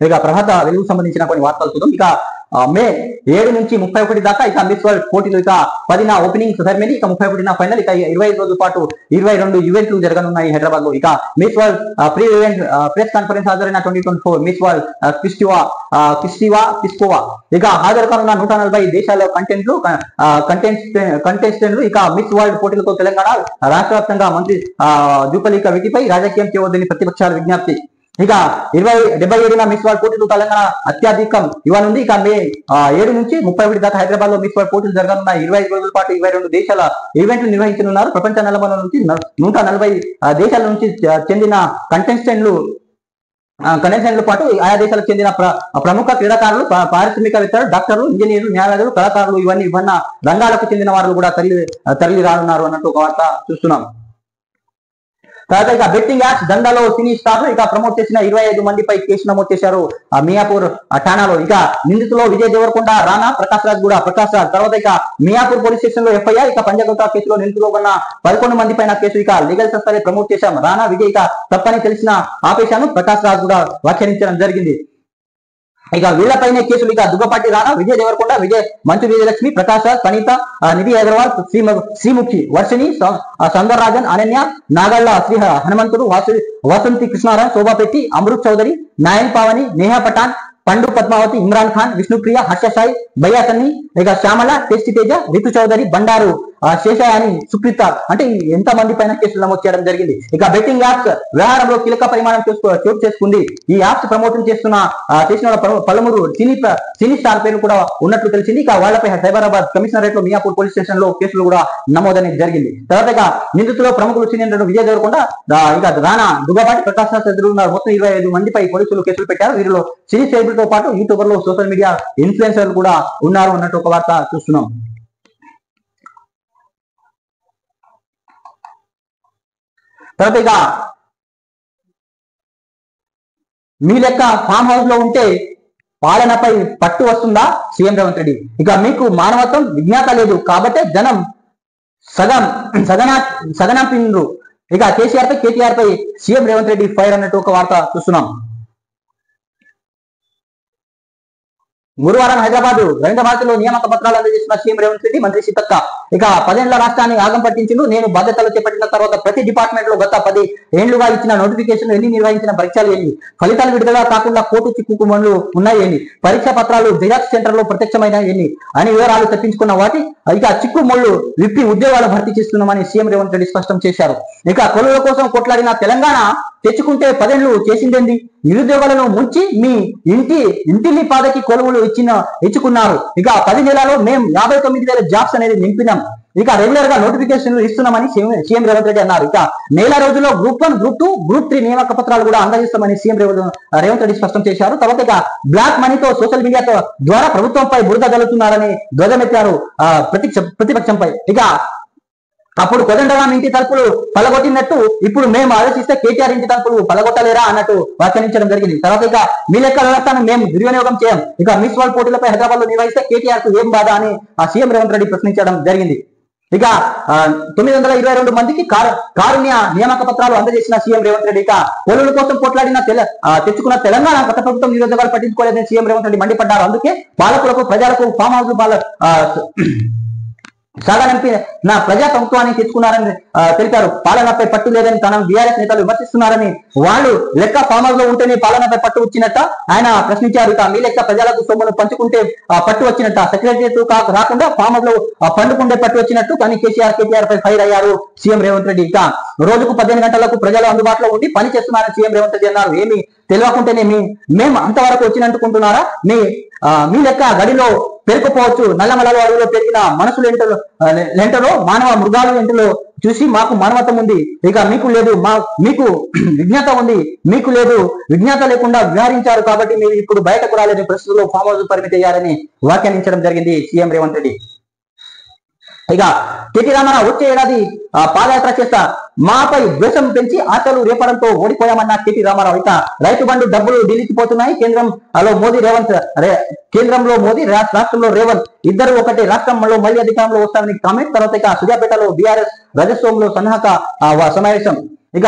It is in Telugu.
ఇక ప్రభాత వెలుగుకు సంబంధించిన కొన్ని వార్తలు చూద్దాం. ఇక మే 7 నుంచి 31 దాకా ఇక మిస్ వరల్డ్ పోటీలు ఇక 10న ఓపెనింగ్ సెరమనీ, ఇక 31న ఫైనల్, ఇక 25 రోజుల పాటు 22 ఈవెంట్లు జరగనున్నాయి హైదరాబాద్ లో. ఇక miss world pre event press conference హాజరైన 2024 మిస్ వరల్డ్ పిస్కోవా ఇక హాజరు కానున్న 140 దేశాల కంటెస్టెంట్లు ఇక మిస్ వరల్డ్ పోటీలతో తెలంగాణ రాష్ట్ర వ్యాప్తంగా మంత్రి జూపల్లి వీటిపై రాజకీయం చేయవద్దని ప్రతిపక్షాల విజ్ఞప్తి. ఇక 77న మిస్ వరల్డ్ పోటీలు తెలంగాణ అత్యధికం ఇవ్వనుంది. ఇక మే 7 నుంచి 31 దాకా హైదరాబాద్ లో మిస్ వరల్డ్ పోటీలు జరగనున్న 25 రోజుల పాటు 22 దేశాల ఈవెంట్లు నిర్వహించనున్నారు. ప్రపంచ నలుమూలల నుంచి 140 దేశాల నుంచి చెందిన కంటెస్టెంట్లు పాటు ఆయా దేశాలకు చెందిన ప్రముఖ క్రీడాకారులు, పారిశ్రామికవేత్తలు, డాక్టర్లు, ఇంజనీర్లు, న్యాయవాదులు, కళాకారులు ఇవన్నీ రంగాలకు చెందిన వారు కూడా తరలి రానున్నారు అన్నట్టు ఒక వార్త చూస్తున్నాం. తర్వాత ఇక బెట్టింగ్ యాప్స్ దందాలో సినీ స్టార్లు ఇక ప్రమోట్ చేసిన 25 మందిపై కేసు నమోదు చేశారు మియాపూర్ ఠాణాలో. ఇక నిందితులో విజయ్ దేవరకొండ, రానా, ప్రకాష్ రాజ్. తర్వాత ఇక మియాపూర్ పోలీస్ స్టేషన్ లో ఎఫ్ఐఆర్. ఇక పంజగుట్ట కేసులో నిందితులు ఉన్న 11 మంది పైన కేసు. ఇక లీగల్ సంస్థలే ప్రమోట్ చేశాం. రానా, విజయ్ ఇక తప్పని తెలిసిన ఆపేశాను. ప్రకాష్ రాజ్ కూడా వ్యాఖ్యానించడం జరిగింది. ఇక వీళ్లపైనే కేసులు. ఇక దుగ్గపాటి రానా, విజయ్ దేవరకొండ, మంచు విజయలక్ష్మి, ప్రకాష్ రాజ్, ప్రణీత, నిధి అగర్వాల్, శ్రీముఖి, వర్షిణి, సందర్రాజన్, అనన్య, నాగళ్ల శ్రీ హనుమంతుడు, వసంతి కృష్ణారాయణ, శోభాపెట్టి, అమృత్ చౌదరి, నాయన్ పావని, నేహా పఠాన్, పండు పద్మావతి, ఇమ్రాన్ ఖాన్, విష్ణుప్రియ, హర్ష సాయి, బయ్యాసన్ని, ఇక శ్యామల, టెస్టి తేజ, రితు చౌదరి, బండారు శేషాయాని, సుప్రీత అంటే ఎంత మంది పైన కేసులు నమోదు చేయడం జరిగింది. ఇక బెట్టింగ్ యాప్స్ వ్యవహారంలో కీలక పరిమాణం చోటు చేసుకుంది. ఈ యాప్స్ ప్రమోషన్ చేసిన పలువురు సినీ స్టార్ పేరు కూడా ఉన్నట్లు తెలిసింది. ఇక వాళ్లపై సైబరాబాద్ కమిషనరేట్ లో మియాపూర్ పోలీస్ స్టేషన్ లో కేసులు కూడా నమోదనేది జరిగింది. తర్వాత ఇక నిందితులు ప్రముఖులు సినీ నటుడు విజయ్ దేవరకొండ, ఇక రానా, దుగ్గపాటి, ప్రకాష్ రాజ్ ఎదురున్నారు. మొత్తం 25 మందిపై పోలీసులు కేసులు పెట్టారు. వీరిలో సినీ సెలబ్రిటీతో పాటు యూట్యూబర్లు, సోషల్ మీడియా ఇన్ఫ్లుయెన్సర్లు కూడా ఉన్నారు అన్నట్టు ఒక వార్త చూస్తున్నాం. తర్వాత ఇక మీ లెక్క ఫామ్ హౌస్ లో ఉంటే పాలనపై పట్టు వస్తుందా సీఎం రేవంత్ రెడ్డి. ఇక మీకు మానవత్వం, విజ్ఞాత లేదు కాబట్టి జనం సగనంపిండ్రు. ఇక కేటీఆర్ పై సీఎం రేవంత్ రెడ్డి ఫైర్ అన్నట్టు ఒక వార్త చూస్తున్నాం. గురువారం హైదరాబాద్ రవీంద్ర భారతిలో నియామక పత్రాలు అందజేసిన సీఎం రేవంత్ రెడ్డి, మంత్రి సీతక్క. ఇక 10 ఏళ్ల రాష్ట్రాన్ని ఆగం పట్టించిండు. నేను బాధ్యతలు చేపట్టిన తర్వాత ప్రతి డిపార్ట్మెంట్ లో గత 10 ఏళ్లుగా ఇచ్చిన నోటిఫికేషన్ ఎన్ని, నిర్వహించిన పరీక్షలు ఎన్ని, ఫలితాలు విడుదల కాకుండా కోర్టు చిక్కుకుమలు ఉన్నాయి ఎన్ని, పరీక్షా పత్రాలు జిరాక్స్ సెంటర్ లో ప్రత్యక్షమైన ఎన్ని అని వివరాలు తెప్పించుకున్న వాటి ఇక చిక్కుముళ్ళు విప్పి ఉద్యోగాలు భర్తీ చేస్తున్నామని సీఎం రేవంత్ రెడ్డి స్పష్టం చేశారు. ఇక కొలువుల కోసం కొట్లాడిన తెలంగాణ తెచ్చుకుంటే 10 ఏళ్లు చేసిందేంది, నిరుద్యోగులను ముంచి మీ ఇంటిని పాదకి కొలువులు ఇచ్చుకున్నారు. ఇక 10 నెలల్లో మేము 59,000 జాబ్స్ అనేది నింపినాం. ఇక రెగ్యులర్ గా నోటిఫికేషన్లు ఇస్తున్నామని సీఎం రేవంత్ రెడ్డి అన్నారు. ఇక నెల రోజుల్లో గ్రూప్ 1, గ్రూప్ 2, గ్రూప్ 3 నియామక పత్రాలు కూడా అందజేస్తామని సీఎం రేవంత్ రెడ్డి స్పష్టం చేశారు. తర్వాత ఇక బ్లాక్ మనీతో సోషల్ మీడియా ద్వారా ప్రభుత్వంపై బురద జల్లుతున్నారని ధ్వజమెత్తారు ప్రతిపక్షంపై. ఇక అప్పుడు కోదండరాం ఇంటి తలుపులు పలగొట్టినట్టు ఇప్పుడు మేము ఆలోచిస్తే కేటీఆర్ ఇంటి తలుపులు పలగొట్టలేరా అన్నట్టు వ్యాఖ్యానించడం జరిగింది. తర్వాత ఇక మీ లెక్క వ్యవస్థను మేము దుర్వినియోగం చేయం. ఇక మిస్ వరల్డ్ పోటీలపై హైదరాబాద్ లో నిర్వహిస్తే కేటీఆర్ కు ఏం బాధ అని సీఎం రేవంత్ రెడ్డి ప్రశ్నించడం జరిగింది. ఇక 922 మందికి కారుణ్య నియామక పత్రాలు అందజేసిన సీఎం రేవంత్ రెడ్డి. ఇక కొలువుల కోసం పోట్లాడిన తెచ్చుకున్న తెలంగాణ గత ప్రభుత్వం నిరుద్యోగాలు పట్టించుకోలేదని సీఎం రేవంత్ రెడ్డి మండిపడ్డారు. అందుకే పాలకులకు, ప్రజలకు ఫామ్ హౌస్ సాగనంపి నా ప్రజా ప్రభుత్వాన్ని తెచ్చుకున్నారని తెలిపారు. పాలనపై పట్టు లేదని తన బీఆర్ఎస్ నేతలు విమర్శిస్తున్నారని, వాళ్ళు లెక్క ఫామ్ హౌస్ లో ఉంటేనే పాలనపై పట్టు వచ్చినట్ట ఆయన ప్రశ్నించారు. ఇక మీ లెక్క ప్రజలకు సొమ్మును పంచుకుంటే పట్టు వచ్చినట్ట, సెక్రటరియట్ రాకుండా ఫామ్ హౌస్ లో పండుకుంటే పట్టు వచ్చినట్టు కానీ కేటీఆర్ పై ఫైర్ అయ్యారు సీఎం రేవంత్ రెడ్డి. ఇక రోజుకు 15 గంటలకు ప్రజలు అందుబాటులో ఉండి పని చేస్తున్నారని సీఎం రేవంత్ రెడ్డి అన్నారు. ఏమి తెలియకుంటేనే మేము అంతవరకు వచ్చినట్టుకుంటున్నారా, మీ లెక్క గడిలో పెరుకుపోవచ్చు. నల్లమలలో అడవిలో పెరిగిన మనుషులు లెంటలో, మానవ మృగాలు ఎంటలో చూసి మాకు మానవత్వం ఉంది, ఇక మీకు లేదు. మీకు విజ్ఞాత ఉంది, మీకు లేదు. విజ్ఞాత లేకుండా వ్యవహరించారు కాబట్టి మీరు ఇప్పుడు బయటకు రాలేని పరిస్థితుల్లో ఫామ్ హౌస్ పరిమితి అయ్యారని వ్యాఖ్యానించడం జరిగింది సీఎం రేవంత్ రెడ్డి. ఇక కేటీ రామారావు వచ్చే ఏడాది పాదయాత్ర చేస్తా, మాపై ద్వేషం పెంచి ఆశలు రేపడంతో ఓడిపోయామన్న కేటీ రామారావు. ఇక రైతు బంధు డబ్బులు ఢిల్లీకి పోతున్నాయి. కేంద్రంలో మోదీ, రాష్ట్రంలో రేవంత్ ఇద్దరు ఒకటే, రాష్ట్రంలో మళ్ళీ అధికారంలో వస్తారని కామెంట్. తర్వాత ఇక సూర్యాపేటలో బీఆర్ఎస్ రాజస్వంలో సన్నాహక సమావేశం. ఇక